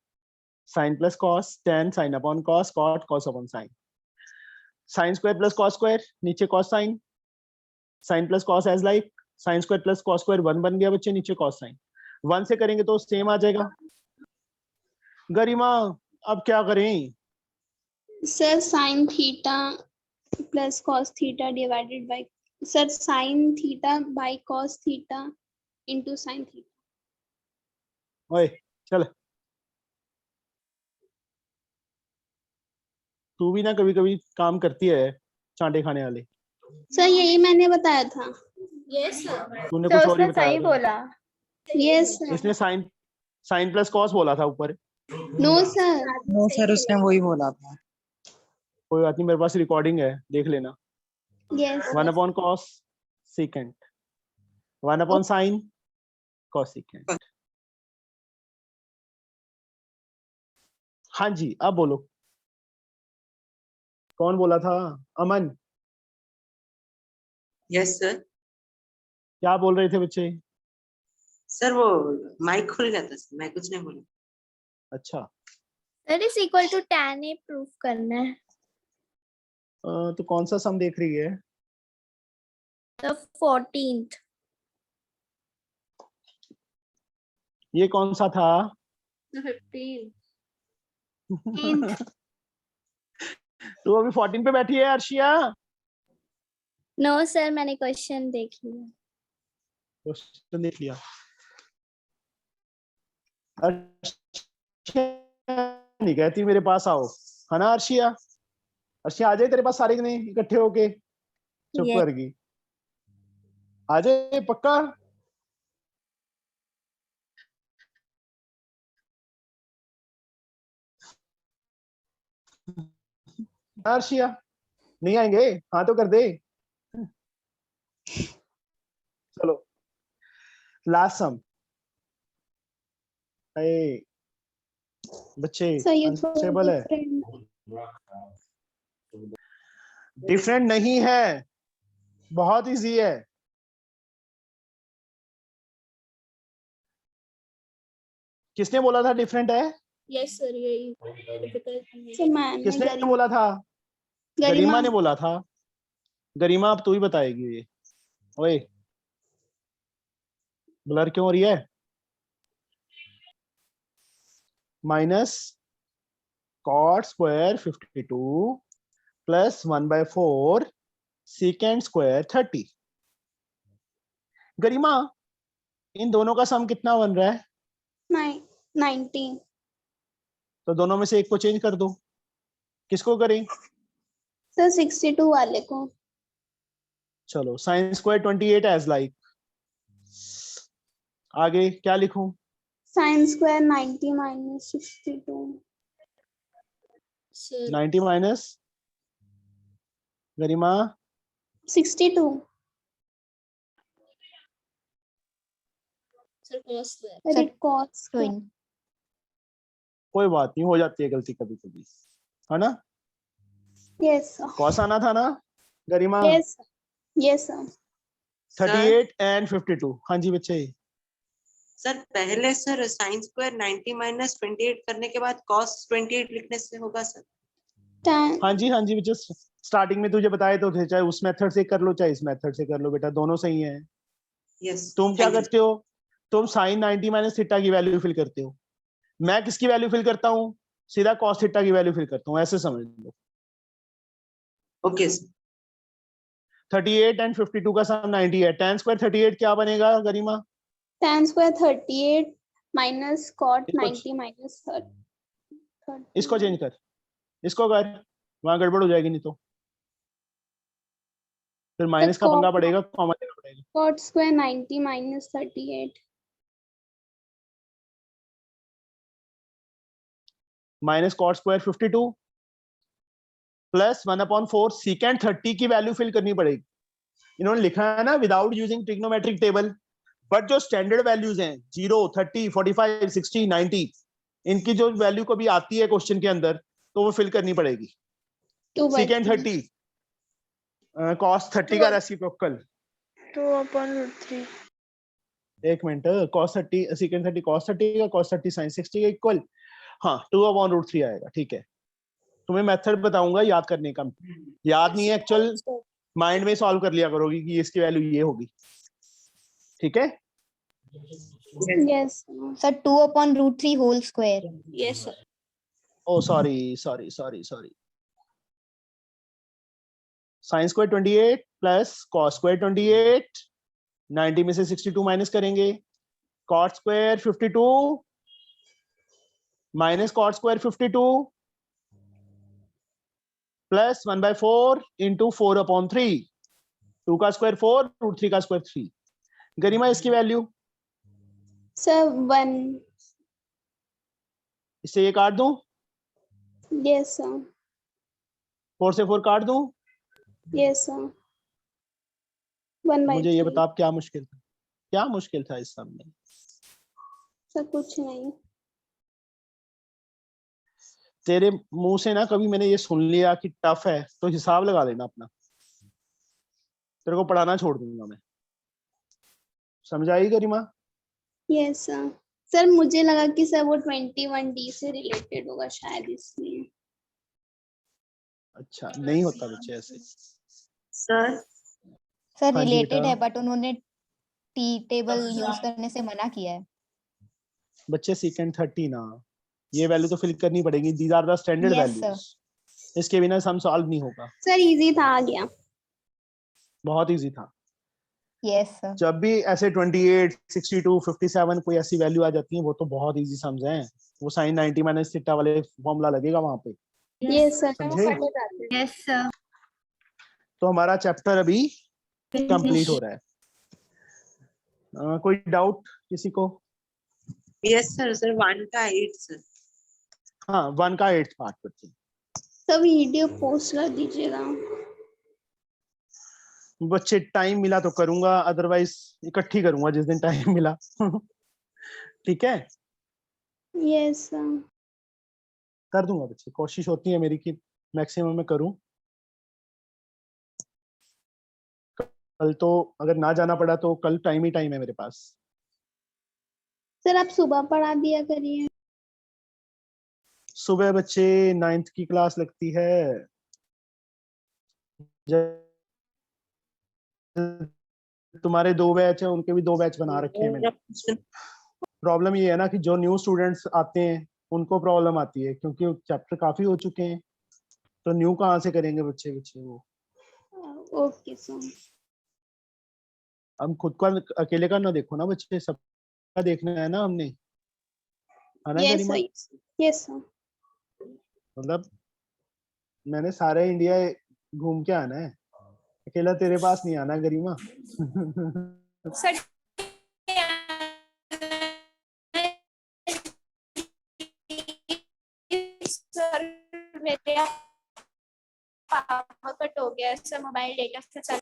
sine plus cos, tan sine upon cos, cot cos upon sine. Sine square plus cos square, नीचे cos sine, sine plus cos as like, sine square plus cos square 1 बन गया बच्चे, नीचे कॉस साइन। 1 से करेंगे तो same आ जाएगा। गरिमा अब क्या करें? Sir sign theta plus cos theta divided by, sir sine theta by cos theta into sine theta. ओए चल, तू भी ना कभी कभी काम करती है, चांटे खाने वाले। सर यही मैंने बताया था। Yes sir. तूने सर कुछ और ही उसने बताया सही था। बोला। Yes sir. इसने साइन प्लस कॉस बोला था ऊपर। No sir. नो सर, उसने वही बोला था। कोई बात नहीं, मेरे पास रिकॉर्डिंग है, देख लेना। Yes 1 upon cos secant, 1 upon sine cos secant. हाँ जी, अब बोलो, कौन बोला था? अमन, यस सर। क्या बोल रहे थे बच्चे? सर वो माइक खुल गया था सर, मैं कुछ नहीं बोला। अच्छा, sir is equal to tan A proof करना है। तो कौन सा सम देख रही है? The 14th। ये कौन सा था? 15। तू अभी 14 पे बैठी है अर्शिया? नो सर, मैंने क्वेश्चन देख लिया। क्वेश्चन देख लिया। अर्शिया नहीं कहती मेरे पास आओ, है ना अर्शिया? अर्शिया आ जाए तेरे पास सारे जने इकट्ठे होके, चुप Yes. कर गई। आ जाए पक्का? अर्शिया नहीं आएंगे? हाँ तो कर दे। चलो लास्ट सम। बच्चे सर ये थोड़ा अनस्टेबल है, डिफरेंट। डिफरेंट नहीं है, बहुत इजी है। किसने बोला था डिफरेंट है? यस सर, यही डिफिकल्ट नहीं है। सर मैंने किसने बोला था? गरिमा ने बोला था। गरिमा अब तू ही बताएगी ये। ओए ब्लर क्यों हो रही है? Minus cot square 52 plus 1/4 secant square 30। Garima इन दोनों का सम कितना बन रहा है? 90। तो दोनों में से एक को चेंज कर दो। किसको करें? सर 62 वाले को। चलो साइन स्क्वायर 28 एज लाइक। आगे क्या लिखूं? Sine square 90 minus 62। Sir 90 minus Garima 62। Sir cos square. अरे कॉस कोई बात नहीं, हो जाती है गलती कभी कभी, है ना? यस कॉस आना था ना Garima? Yes yes sir. 38 and 52। हाँ जी बच्चे। सर पहले सर साइन स्क्वायर 90 माइनस 28 करने के बाद कॉस 28 लिखने से होगा सर? हाँ जी बच्चे, स्टार्टिंग में तुझे बताए तो थे, चाहे उस मेथड से कर लो चाहे इस मेथड से कर लो बेटा, दोनों सही है। यस। तुम क्या करते हो? तुम साइन 90 माइनस थीटा की वैल्यू फिल करते हो, मैं किसकी वैल्यू फिल करता हूँ? सीधा कॉस थीटा की वैल्यू फिल करता हूँ, ऐसे समझ लो। Okay sir. 38 एंड 52 का सम 90 है। tan स्क्वायर 38 क्या बनेगा गरिमा? tan square 38 minus cot इसको 90 minus 30. इसको चेंज कर, इसको कर, वहां गड़बड़ हो जाएगी नहीं तो फिर माइनस का पंगा पड़ेगा, कॉमन लेना पड़ेगा। Cot square 90 minus 38. Minus cot square 52 plus 1/4 secant 30 की वैल्यू फिल करनी पड़ेगी। इन्होंने लिखा है ना without using trigonometric table, but जो स्टैंडर्ड वैल्यूज हैं 0, 30, 45, 60, 90 इनकी जो वैल्यू कभी आती है क्वेश्चन के अंदर तो वो फिल करनी पड़ेगी। 2/3. सीकेंड 30 कॉस 30 का रेसिप्रोकल 2/√3. एक मिनट, cos 30 सीकेंड 30 cos 30 का cos 30 sin 60 का इक्वल, हाँ 2/√3 आएगा। ठीक है, तुम्हें मेथड बताऊंगा याद करने का, याद नहीं है एक्चुअल माइंड में सॉल्व कर लिया करोगी कि इसकी वैल्यू ये होगी। ठीक है, Yes. Sir, 2/√3 whole square. Yes, sir. Oh sorry sine square 28 plus cos square 28, 90 में से 62 माइनस करेंगे, cot square 52 minus cot square 52 plus 1/4 into 4/3, 2 का स्क्वायर 4, √3 का स्क्वायर 3। गरिमा इसकी वैल्यू Sir, 1. इससे ये काट दूं, Yes, sir. 4 से 4 काट दूं। Yes, sir. 1/3. मुझे ये बता अब क्या मुश्किल था, क्या मुश्किल था इस सम में? सर कुछ नहीं। तेरे मुंह से ना कभी मैंने ये सुन लिया कि टफ है तो हिसाब लगा लेना अपना, तेरे को पढ़ाना छोड़ दूंगा मैं। समझ आई गरिमा? Yes, sir. सर मुझे लगा कि सर वो 21D से रिलेटेड होगा शायद इसलिए। अच्छा, नहीं होता बच्चे ऐसे। सर Sir, हाँ जी related बेटा। है but उन्होंने T table use करने से मना किया है। बच्चे सीकेंड 30 ना, ये वैल्यू तो फिल करनी पड़ेगी, these are the standard Yes, values, इसके बिना सम सॉल्व नहीं होगा। सर इजी था, आ गया। बहुत इजी था। Yes, sir. जब भी ऐसे 28, 62, 57 कोई ऐसी वैल्यू आ जाती है वो तो बहुत इजी सम्स हैं, वो साइन 90 माइनस थीटा वाले फॉर्मूला लगेगा वहां पे। Yes, sir. समझे? Yes, sir. तो हमारा चैप्टर अभी कंप्लीट हो रहा है। कोई डाउट किसी को? यस सर, सर 1 का 8 सर। हाँ 1 का 8th पार्ट बच्चे। सर वीडियो पोस्ट कर दीजिएगा। बच्चे टाइम मिला तो करूंगा, अदरवाइज इकट्ठी करूंगा जिस दिन टाइम मिला। ठीक है, Yes, sir. कर दूंगा बच्चे, कोशिश होती है मेरी कि मैक्सिमम में करूं। कल तो अगर ना जाना पड़ा तो कल टाइम ही टाइम है मेरे पास। सर आप सुबह पढ़ा दिया करिए। सुबह बच्चे 9th की क्लास लगती है, तुम्हारे 2 बैच है, उनके भी 2 बैच बना रखे हैं मैंने। प्रॉब्लम ये है ना कि जो न्यू स्टूडेंट्स आते हैं उनको प्रॉब्लम आती है क्योंकि चैप्टर काफी हो चुके हैं, तो न्यू कहाँ से करेंगे बच्चे वो। Okay sir. हम खुद का अकेले का ना देखो ना बच्चे, सबका देखना है ना हमने, है ना Yes, गरिमा? sir. Yes, sir. मतलब मैंने सारे इंडिया घूम के आना है, अकेला तेरे पास नहीं आना गरिमा। सर सर मेरे पावर कट हो गया सर, मोबाइल डेटा से चल।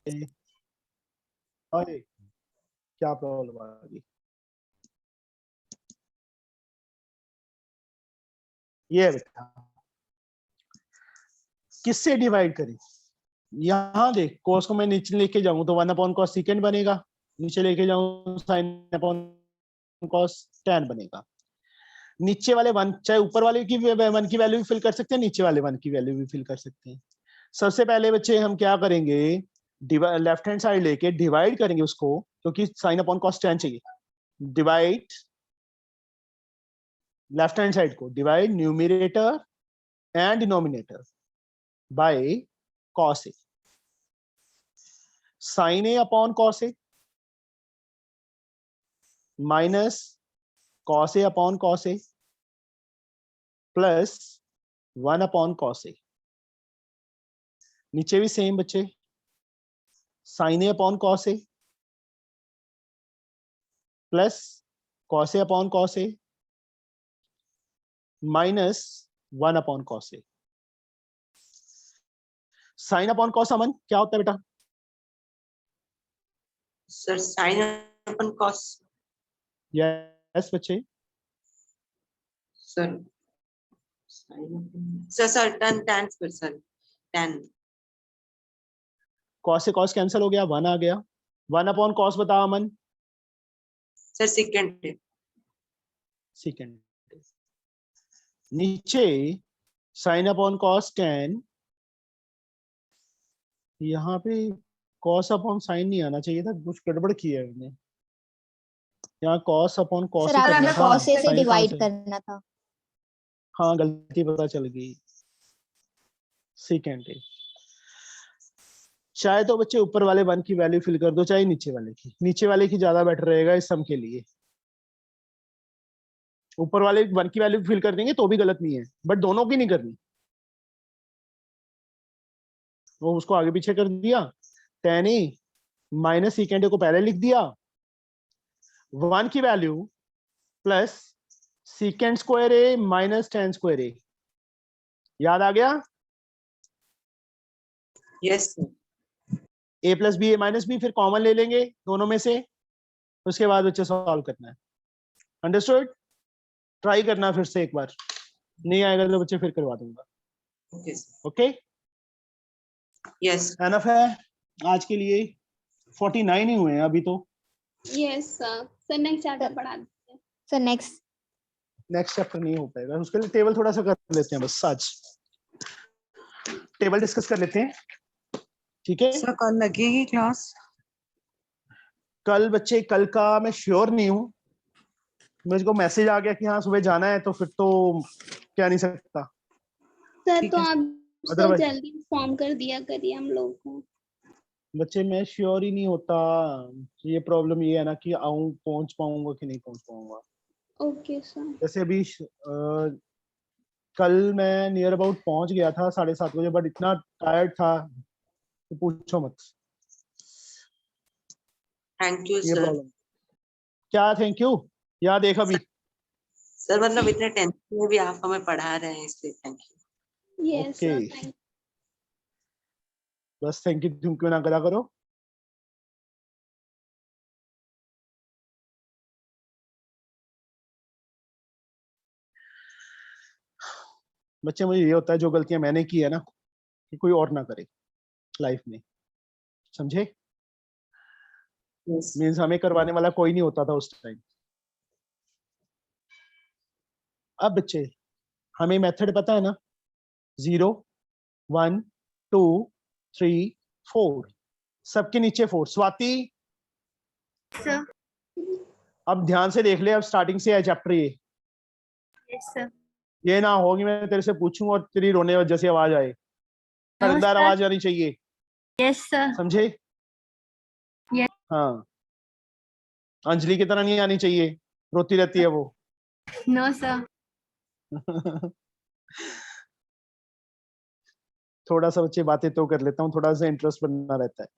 अरे क्या प्रॉब्लम आ गई? ये बेटा किससे डिवाइड करें? यहाँ देख, cos को मैं नीचे लेके जाऊं तो 1/cos सेकेंड बनेगा, नीचे लेके जाऊं sin cos tan बनेगा। नीचे वाले 1 चाहे ऊपर वाले की 1 की वैल्यू भी फिल कर सकते हैं, नीचे वाले 1 की वैल्यू भी फिल कर सकते हैं। सबसे पहले बच्चे हम क्या करेंगे, लेफ्ट हैंड साइड लेके डिवाइड करेंगे उसको, क्योंकि sin cos tan चाहिए। डिवाइड लेफ्ट हैंड साइड को, divide numerator and denominator by cos a। Sine a upon cos a minus cos a upon cos a plus 1 upon cos a. नीचे भी same बच्चे, sine a upon cos a plus cos a upon cos a minus 1 upon cos a. Sine upon cos Aman क्या होता है बेटा? Sir sine upon cos. Yes बच्चे, sir sir tan tan square sir tan. Cos से cos cancel हो गया, 1 आ गया। 1 अपॉन कॉस बताओ अमन। Sir second. सेकेंड। नीचे साइन अपॉन कॉस टेन, यहाँ पे कॉस अपॉन साइन नहीं आना चाहिए था, कुछ गड़बड़ किया है मैंने। यहाँ कॉस अपॉन कॉस सर आपने हमें cos A से डिवाइड करना था। हाँ गलती पता चल गई। सेकेंड। चाहे तो बच्चे ऊपर वाले 1 की वैल्यू फिल कर दो, चाहे नीचे वाले की। नीचे वाले की ज्यादा बेटर रहेगा इस सम के लिए। ऊपर वाले 1 की वैल्यू फिल कर देंगे तो भी गलत नहीं है, बट दोनों की नहीं करनी। वो उसको आगे पीछे कर दिया। tan A माइनस सेकेंड को पहले लिख दिया, 1 की value plus secant square A minus tan square A. याद आ गया? Yes a plus B A minus B, फिर कॉमन ले लेंगे दोनों में से, उसके बाद बच्चे सॉल्व करना है। अंडरस्टूड? ट्राई करना फिर से एक बार, नहीं आएगा तो बच्चे फिर करवा दूंगा। ओके यस एनफ है आज के लिए। 49 ही हुए हैं अभी तो। यस सर नेक्स्ट चैप्टर पढ़ा दीजिए। सर नेक्स्ट चैप्टर नहीं हो पाएगा, उसके लिए टेबल थोड़ा सा कर लेते हैं बस। आज टेबल डिस्कस कर लेते हैं, ठीक है? सर कल लगेगी क्लास? कल बच्चे, कल का मैं श्योर नहीं हूँ। मुझे को मैसेज आ गया कि हाँ सुबह जाना है, तो फिर तो क्या नहीं सकता। सर ठीक तो है। आप सर Otherwise- जल्दी इन्फॉर्म कर दिया करिए हम लोग को। बच्चे मैं श्योर ही नहीं होता। ये प्रॉब्लम ये है ना कि आऊं, पहुंच पाऊंगा कि नहीं पहुंच पाऊंगा। Okay sir. जैसे अभी कल मैं नियर अबाउट पहुंच गया था 7:30 बजे, बट इतना टायर्ड था तो पूछो मत। थैंक यू ये सर। प्रॉब्लम क्या? Thank you. याद देख अभी सर मतलब इतने टेंशन में भी आप हमें पढ़ा रहे हैं, इसलिए thank you. Yes sir Okay. Thank बस थैंक यू तुम क्यों ना करा करो। बच्चे मुझे ये होता है जो गलतियां मैंने की है ना, कि कोई और ना करे लाइफ में, समझे? यस मीन्स हमें करवाने वाला कोई नहीं होता था उस टाइम। अब बच्चे हमें मेथड पता है ना, 0 1 2 3 4, सबके नीचे 4। स्वाति सर अब ध्यान से देख ले, अब स्टार्टिंग से है चैप्टर ये। Yes sir. ये ना हो कि मैं तेरे से पूछूं और तेरी रोने जैसी आवाज आए। धड़कदार आवाज आनी चाहिए, यस सर। समझे? Yes. हाँ, अंजलि की तरह नहीं आनी चाहिए, रोती रहती है वो। No sir. थोड़ा सा बच्चे बातें तो कर लेता हूँ, थोड़ा सा इंटरेस्ट बनना रहता है।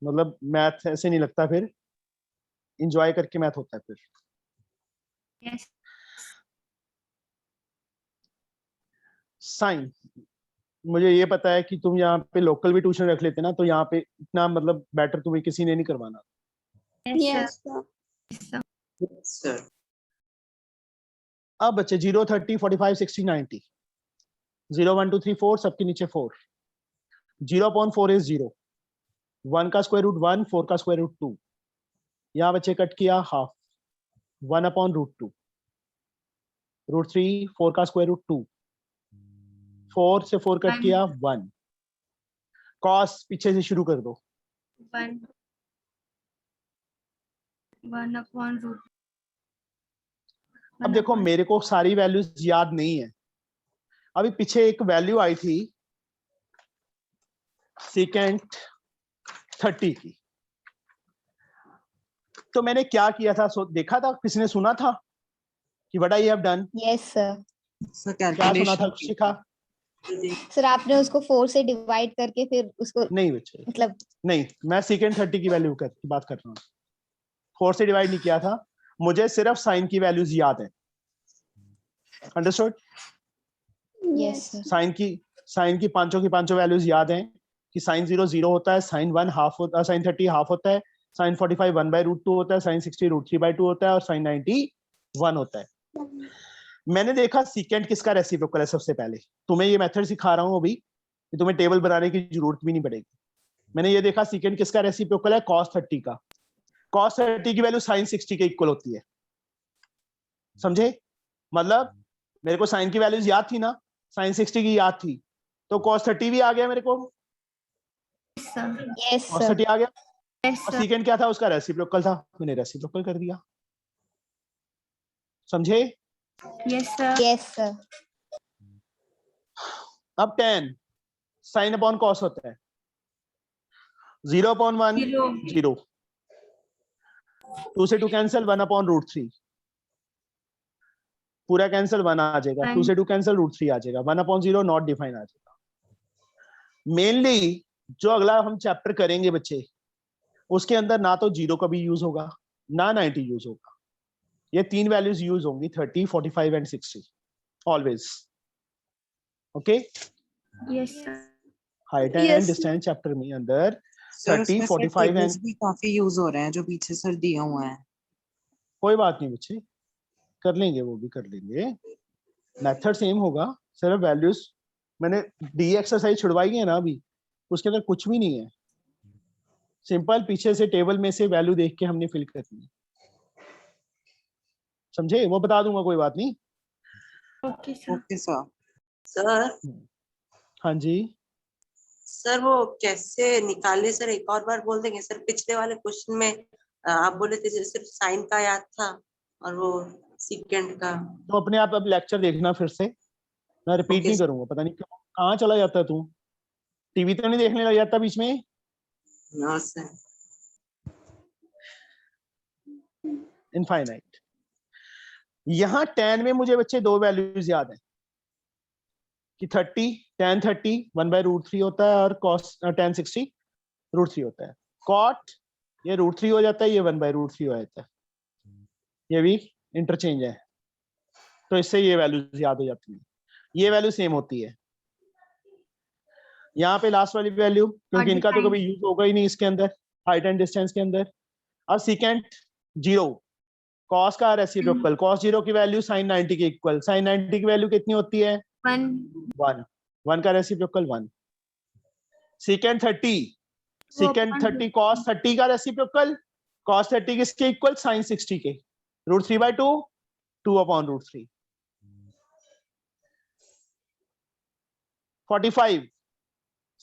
मतलब मैथ ऐसे नहीं लगता, फिर एंजॉय करके मैथ होता है फिर। यस साइन, मुझे ये पता है कि तुम यहाँ पे लोकल भी ट्यूशन रख लेते ना, तो यहाँ पे इतना मतलब बेटर तुम्हें किसी ने नहीं करवाना। Yes sir. सर। सर अब बच्चे 0 30 45 60 90, 0 1 2 3 4, सबके नीचे 4। 0/4 इज 0, 1 का स्क्वायर रूट 1, 4 का स्क्वायर रूट 2। यहाँ बच्चे कट किया हाफ, 1/√2, √3, 4 का स्क्वायर रूट 2, 4 से 4 कट किया 1। कॉस पीछे से शुरू कर दो। 1/√। अब देखो मेरे को सारी वैल्यूज याद नहीं है। अभी पीछे एक वैल्यू आई थी सीकेंट 30 की। तो मैंने क्या किया था, देखा था, किसी ने सुना था कि what I have done? Yes sir. Sir क्या सुना था, कैलकुलेशन शिखा? सर आपने उसको 4 से डिवाइड करके फिर उसको नहीं बच्चे, मतलब नहीं, मैं सीकेंट 30 की वैल्यू की बात कर रहा हूँ। 4 से डिवाइड नहीं किया था, मुझे सिर्फ साइन की वैल्यूज याद है। अंडरस्टूड? Yes sir. साइन की पांचों वैल्यूज याद हैं कि साइन 0 0 होता है, साइन 1 हाफ होता है, साइन 30 हाफ होता है, साइन 45 1/√2 होता है, साइन 60 √3/2 होता है और साइन 90 1 होता है। मैंने देखा सीकेंट किसका रेसिप्रोकल है। सबसे पहले तुम्हें ये मेथड सिखा रहा हूं अभी कि तुम्हें टेबल बनाने की जरूरत भी नहीं पड़ेगी। मैंने ये देखा सीकेंट किसका रेसिप्रोकल है, cos 30 का। cos 30 की वैल्यू साइन 60 के इक्वल होती है। समझे? मतलब मेरे को साइन की वैल्यूज याद थी ना, साइन 60 की याद थी, तो cos 30 भी आ गया मेरे को। Yes cos sir. 30 आ गया। यस और सर। सीकेंट क्या था, उसका रेसिप्रोकल था, मैंने रेसिप्रोकल कर दिया। समझे? Yes sir. Yes sir. अब tan साइन अपॉन cos होता है 0/1 0, 2 से 2 कैंसिल, 1/√3 पूरा कैंसिल, 1 आ जाएगा, 2 से 2 कैंसिल, √3 आ जाएगा, 1/0 नॉट डिफाइन आ जाएगा। मेनली जो अगला हम चैप्टर करेंगे बच्चे, उसके अंदर ना तो 0 कभी यूज होगा, ना 90 यूज होगा। ये 3 वैल्यूज यूज होंगी, 30 45 and 60 always. Okay? Yes sir. Height and Yes. Distance chapter में अंदर सर 30 उसमें सर 45 एंड, टेबल्स भी काफी यूज हो रहे हैं जो पीछे सर दिए हुए हैं। कोई बात नहीं बच्चे, कर लेंगे, वो भी कर लेंगे। मेथड सेम होगा, सिर्फ वैल्यूज मैंने डी एक्सरसाइज छुड़वाई है ना अभी, उसके अंदर कुछ भी नहीं है। सिंपल पीछे से टेबल में से वैल्यू देख के हमने फिल करनी है। समझे? वो बता दूंगा, कोई बात नहीं। Okay sir. Okay sir. Sir हाँ जी, सर वो कैसे निकाले सर, एक और बार बोल देंगे सर? पिछले वाले क्वेश्चन में आप बोले थे जैसे सिर्फ साइन का याद था और वो सीकेंट का। तो अपने आप अब लेक्चर देखना फिर से, मैं रिपीट ओके नहीं सर। करूंगा। पता नहीं क्यों कहाँ चला जाता है तू, टीवी तो नहीं देखने लग जाता बीच में? No sir. इनफाइनाइट। यहाँ tan में मुझे बच्चे 2 वैल्यूज याद है कि 30 tan 30 1/√3 होता है और cos tan 60 √3 होता है। cot ये √3 हो जाता है, ये 1/√3 हो जाता है, ये भी इंटरचेंज है, तो इससे ये वैल्यूज याद हो जाती है। ये वैल्यू सेम होती है। यहाँ पे लास्ट वाली वैल्यू, क्योंकि इनका तो कभी यूज होगा ही नहीं इसके अंदर, हाइट एंड डिस्टेंस के अंदर। अब सीकेंट 0, cos का रेसिप्रोकल, cos 0 की वैल्यू sin 90 के इक्वल, sin 90 की वैल्यू कितनी होती है? 1 1 का रेसिप्रोकल 1। सीकेंट 30, सीकेंट 30 cos 30 का रेसिप्रोकल, cos 30 किसके इक्वल? sin 60 के, √3/2 2/√3। 45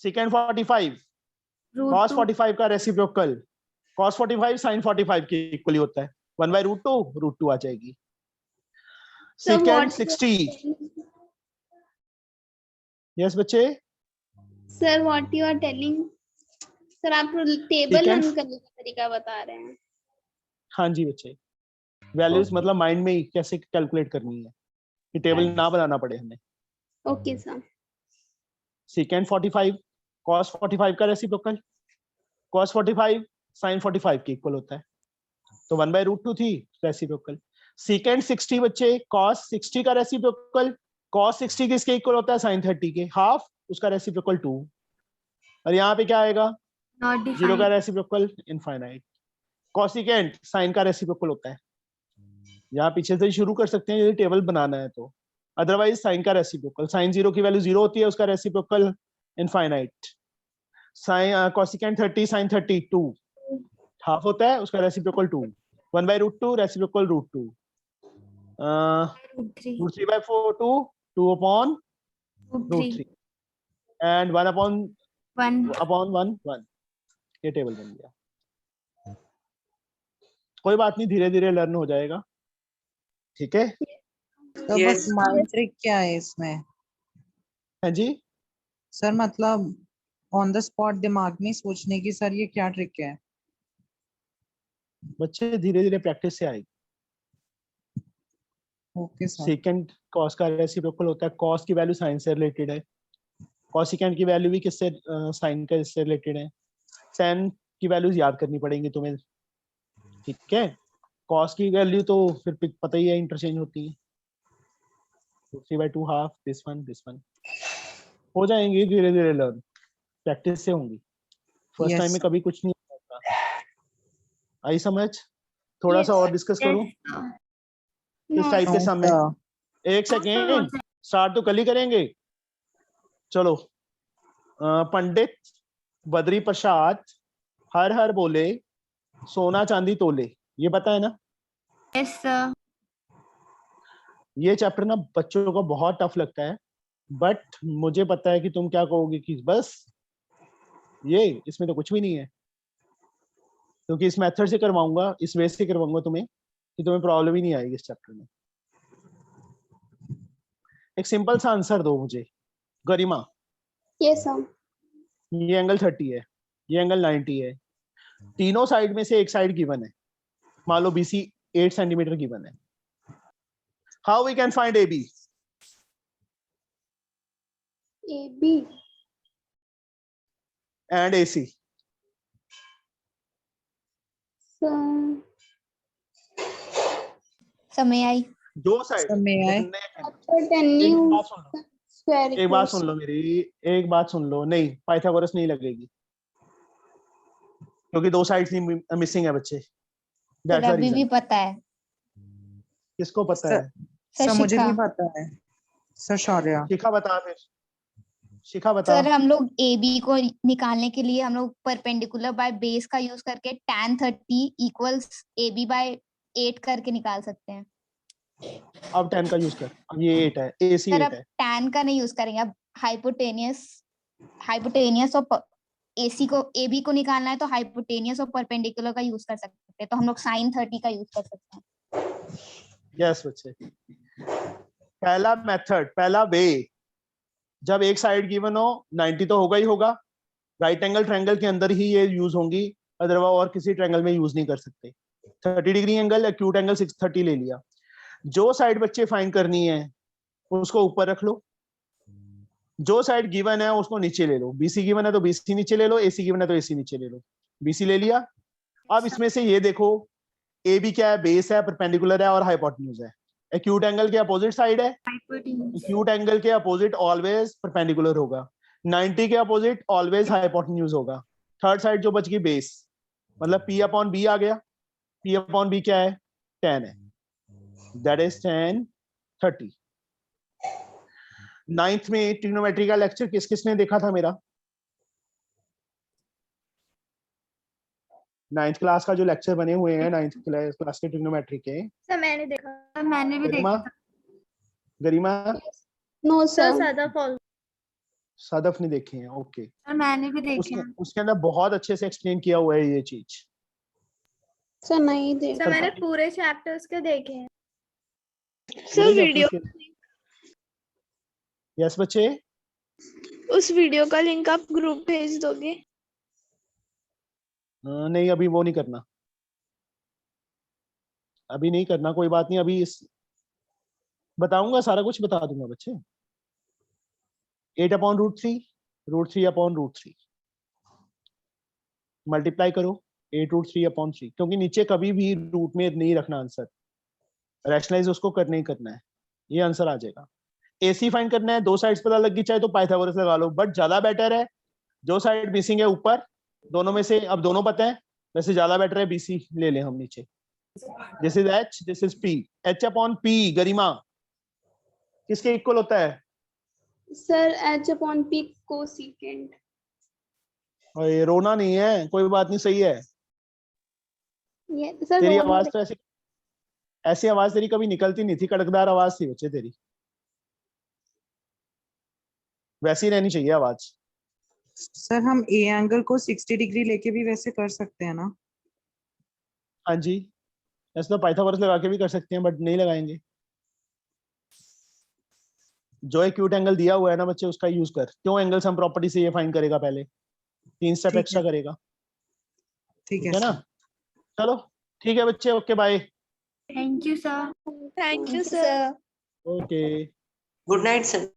सीकेंट 45 cos 45 का रेसिप्रोकल, cos 45 sin 45 के इक्वल ही होता है, 1/√2 √2 आ जाएगी। So सीकेंट what 60, यस बच्चे, sir what you are telling? Sir आप टेबल Secant- रन करने का तरीका बता रहे हैं। हाँ जी बच्चे, वैल्यूज मतलब माइंड में ही कैसे कैलकुलेट करनी है कि टेबल ना बनाना पड़े हमें। Okay sir. सीकेंट 45 cos 45 का रेसिप्रोकल, cos 45 sin 45 के इक्वल होता है, तो 1/√2 थी रेसिप्रोकल। सीकेंट 60 बच्चे, cos 60 का रेसिप्रोकल, cos 60 किसके इक्वल होता है? sin 30 के, हाफ उसका रेसिप्रोकल 2, और यहाँ पे क्या आएगा? नॉट 0 का defined. Reciprocal infinite. Cosecant sine का रेसिप्रोकल होता है, यहाँ पीछे से शुरू कर सकते हैं यदि टेबल बनाना है तो, अदरवाइज साइन का रेसिप्रोकल, साइन 0 की वैल्यू 0 होती है, उसका reciprocal infinite. Sine cosecant 30 sin 30 2 half होता है, उसका रेसिप्रोकल 2, 1/√2 रेसिप्रोकल √2, √3/4 2/√3 एंड 1/1 1, ये टेबल बन गया। कोई बात नहीं, धीरे धीरे लर्न हो जाएगा, ठीक है? तो Yes. बस माइंड ट्रिक क्या है इसमें? हाँ जी, सर मतलब ऑन द स्पॉट दिमाग में सोचने की सर ये क्या ट्रिक है? बच्चे धीरे धीरे प्रैक्टिस से आएगी। Okay sir. सेकंड कॉस का रेसिप्रोकल होता है, कॉस की वैल्यू साइन से रिलेटेड है, कॉसिकेंट की वैल्यू भी किससे, साइन का इससे रिलेटेड है, tan की वैल्यूज याद करनी पड़ेंगी तुम्हें, ठीक है। कॉस की वैल्यू तो फिर पता ही है इंटरचेंज होती है, 3/2 हाफ, दिस वन हो जाएंगी धीरे धीरे लर्न, प्रैक्टिस से होंगी। फर्स्ट Yes, टाइम में sir. कभी कुछ नहीं होता। आई समझ? थोड़ा सा और डिस्कस करूं किस No, टाइप के No, सम है? sir. एक सेकेंड, स्टार्ट तो कल ही करेंगे। चलो, पंडित बद्री प्रसाद हर हर बोले सोना चांदी तोले, ये पता है ना? Yes sir. ये चैप्टर ना बच्चों को बहुत टफ लगता है, बट मुझे पता है कि तुम क्या कहोगे कि बस ये, इसमें तो कुछ भी नहीं है, क्योंकि इस मेथड से करवाऊंगा, इस वे से करवाऊंगा तुम्हें कि तुम्हें प्रॉब्लम ही नहीं आएगी इस चैप्टर में। एक सिंपल सा आंसर दो मुझे गरिमा। yes sir. ये एंगल 30 है, ये एंगल 90 है, तीनों साइड में से एक साइड गिवन है, मान लो BC 8 सेंटीमीटर गिवन है। How we can find AB? AB. And AC? So, समय आई। दो साइड, समय आए। hypotenuse square एक बात equals सुन लो मेरी, एक बात सुन लो, नहीं पाइथागोरस नहीं लगेगी, क्योंकि दो साइड्स मिसिंग है बच्चे। सर That's the अभी भी reason. पता है। किसको पता सर- है? सर मुझे शिखा। भी पता है सर। शौर्य। शिखा बता, फिर शिखा बता। सर हम लोग AB को निकालने के लिए हम लोग परपेंडिकुलर बाय बेस का यूज करके tan 30 इक्वल्स AB बाय 8 करके निकाल सकते हैं। अब 10 का यूज कर, अब ये 8 है, AC सर 8 अब है। tan का नहीं यूज करेंगे, अब हाइपोटेनियस और AC को AB को निकालना है तो हाइपोटेनियस और परपेंडिकुलर का यूज कर सकते हैं, तो हम लोग sin 30 का यूज कर सकते हैं। यस बच्चे, पहला मेथड, पहला वे, जब एक साइड गिवन हो 90 तो होगा ही होगा, राइट एंगल ट्रायंगल के अंदर ही ये यूज होंगी, अदरवाइज और किसी ट्रायंगल में यूज नहीं कर सकते। 30 डिग्री एंगल, एक्यूट एंगल 630 ले लिया, जो साइड बच्चे फाइंड करनी है उसको ऊपर रख लो, जो साइड गिवन है उसको नीचे ले लो। BC गिवन है तो BC नीचे ले लो, AC गिवन है तो AC नीचे ले लो। BC ले लिया। अब इसमें से ये देखो, AB क्या है? बेस है, परपेंडिकुलर है और हाइपोटेन्यूज है। एक्यूट एंगल के अपोजिट साइड है, एक्यूट एंगल के अपोजिट ऑलवेज परपेंडिकुलर होगा, 90 के अपोजिट ऑलवेज हाइपोटेन्यूज होगा। थर्ड साइड जो बच गई बेस, मतलब P/B आ गया। P/B क्या है? 10 है, दैट इज tan 30। नाइन्थ में ट्रिग्नोमेट्री का लेक्चर किस किसने देखा था मेरा? नाइन्थ क्लास का जो लेक्चर बने हुए हैं, नाइन्थ क्लास के ट्रिग्नोमेट्री के, सर मैंने देखा। मैंने भी गरिमा, देखा। गरिमा no सर sir. सादा फॉल। सदफ ने देखे हैं, ओके। और मैंने भी देखे हैं। उसके अंदर बहुत अच्छे से एक्सप्लेन किया हुआ है ये चीज। सर नहीं देखा। सर मैंने पूरे चैप्टर्स के देखे हैं। सर वीडियो, यस बच्चे, उस वीडियो का लिंक आप ग्रुप भेज दोगे? नहीं अभी वो नहीं करना, अभी नहीं करना, कोई बात नहीं, अभी इस बताऊंगा, सारा कुछ बता दूंगा बच्चे। 8/√3, √3/√3 मल्टीप्लाई करो, 8√3/3, क्योंकि नीचे कभी भी रूट में नहीं रखना आंसर, रैशनलाइज उसको करना ही करना है, ये आंसर आ जाएगा। AC फाइंड करना है, दो साइड्स पता लग गई, चाहे तो पाइथागोरस लगा लो, बट ज्यादा बेटर है जो साइड मिसिंग है ऊपर, दोनों में से अब दोनों पता है, वैसे ज्यादा बेटर है BC ले लें हम नीचे। This is H, this is P। H/P गरिमा किसके इक्वल होता है? Sir H/P cosecant. और ये रोना नहीं है, कोई बात नहीं, सही है। ये सर तेरी रोना आवाज तो ऐसी आवाज तेरी कभी निकलती नहीं थी, कड़कदार आवाज थी बच्चे तेरी, वैसी रहनी चाहिए आवाज। सर हम ए एंगल को 60 डिग्री लेके भी वैसे कर सकते हैं ना? हाँ जी, ऐसे तो पाइथागोरस लगा के भी कर सकते हैं, बट नहीं लगाएंगे। जो एक्यूट एंगल दिया हुआ है ना बच्चे उसका यूज कर। क्यों एंगल सम प्रॉपर्टी से ये फाइंड करेगा, पहले 3 स्टेप ठीक है। एक्स्ट्रा करेगा, ठीक है है ना। सर। चलो ठीक है बच्चे, okay bye. Thank you sir. Thank you Sir. Okay good night sir.